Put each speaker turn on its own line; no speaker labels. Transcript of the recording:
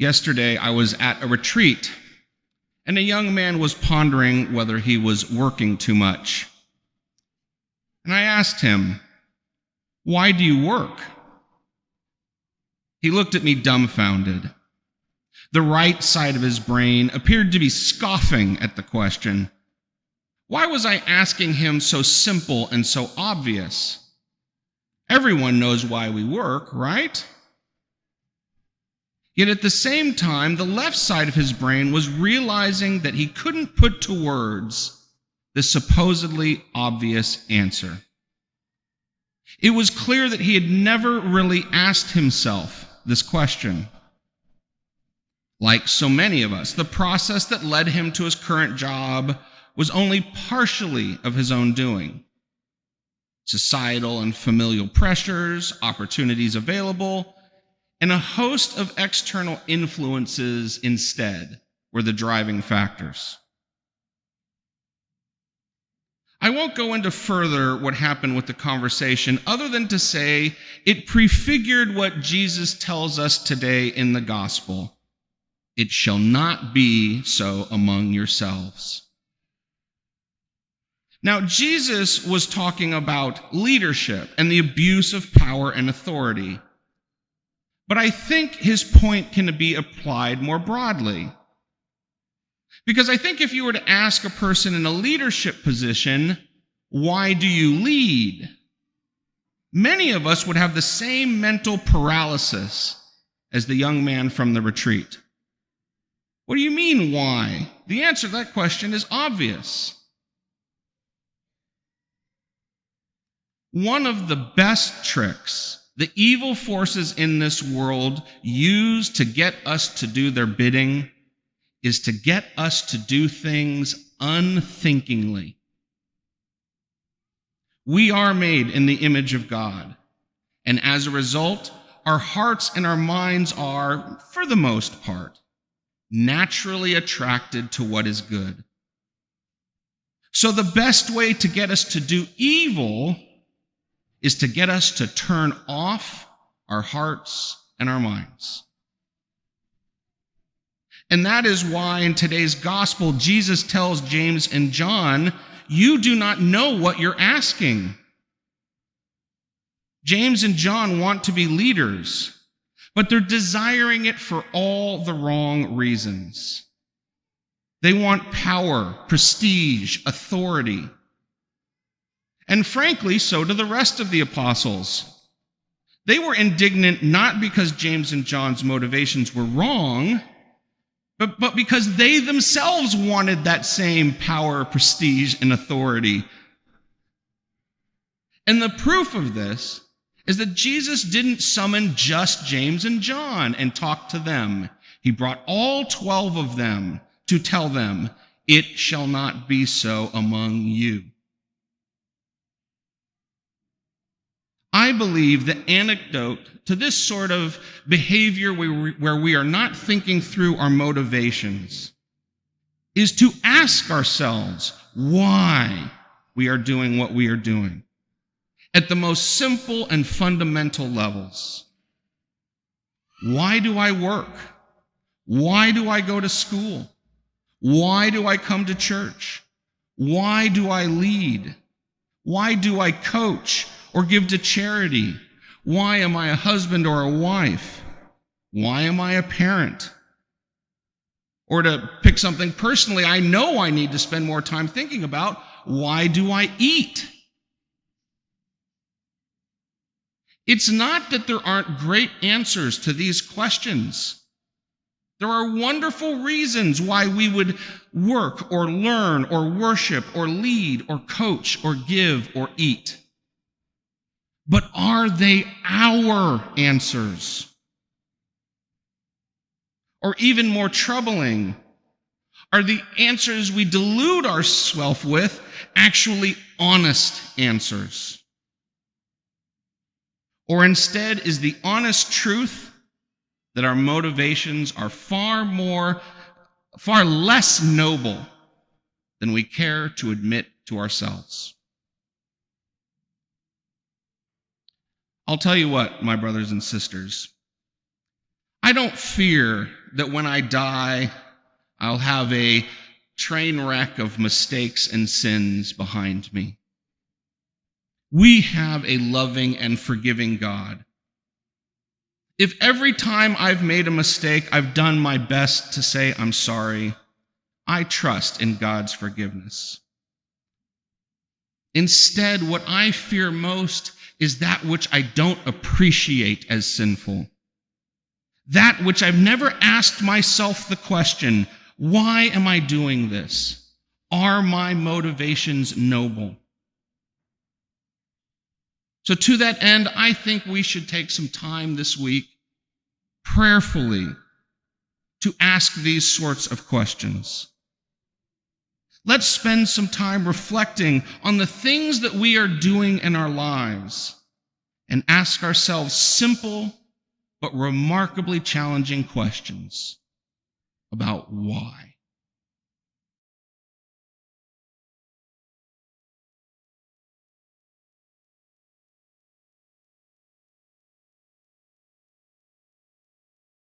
Yesterday, I was at a retreat, and a young man was pondering whether he was working too much. And I asked him, "Why do you work?" He looked at me dumbfounded. The right side of his brain appeared to be scoffing at the question. Why was I asking him so simple and so obvious? Everyone knows why we work, right? Yet at the same time, the left side of his brain was realizing that he couldn't put to words the supposedly obvious answer. It was clear that he had never really asked himself this question. Like so many of us, the process that led him to his current job was only partially of his own doing. Societal and familial pressures, opportunities available, and a host of external influences instead were the driving factors. I won't go into further what happened with the conversation other than to say it prefigured what Jesus tells us today in the gospel. It shall not be so among yourselves. Now, Jesus was talking about leadership and the abuse of power and authority. But I think his point can be applied more broadly. Because I think if you were to ask a person in a leadership position, why do you lead? Many of us would have the same mental paralysis as the young man from the retreat. What do you mean, why? The answer to that question is obvious. One of the best tricks the evil forces in this world use to get us to do their bidding is to get us to do things unthinkingly. We are made in the image of God, and as a result, our hearts and our minds are, for the most part, naturally attracted to what is good. So the best way to get us to do evil is to get us to turn off our hearts and our minds. And that is why in today's gospel, Jesus tells James and John, you do not know what you're asking. James and John want to be leaders, but they're desiring it for all the wrong reasons. They want power, prestige, authority. And frankly, so do the rest of the apostles. They were indignant not because James and John's motivations were wrong, but because they themselves wanted that same power, prestige, and authority. And the proof of this is that Jesus didn't summon just James and John and talk to them. He brought all 12 of them to tell them, it shall not be so among you. I believe the antidote to this sort of behavior where we are not thinking through our motivations is to ask ourselves why we are doing what we are doing at the most simple and fundamental levels. Why do I work? Why do I go to school? Why do I come to church? Why do I lead? Why do I coach or give to charity? Why am I a husband or a wife? Why am I a parent? Or to pick something personally, I know I need to spend more time thinking about, why do I eat? It's not that there aren't great answers to these questions. There are wonderful reasons why we would work or learn or worship or lead or coach or give or eat. But are they our answers? Or even more troubling, are the answers we delude ourselves with actually honest answers? Or instead, is the honest truth that our motivations are far less noble than we care to admit to ourselves? I'll tell you what, my brothers and sisters, I don't fear that when I die, I'll have a train wreck of mistakes and sins behind me. We have a loving and forgiving God. If every time I've made a mistake, I've done my best to say I'm sorry, I trust in God's forgiveness. Instead, what I fear most is that which I don't appreciate as sinful. That which I've never asked myself the question, why am I doing this? Are my motivations noble? So to that end, I think we should take some time this week prayerfully to ask these sorts of questions. Let's spend some time reflecting on the things that we are doing in our lives and ask ourselves simple but remarkably challenging questions about why.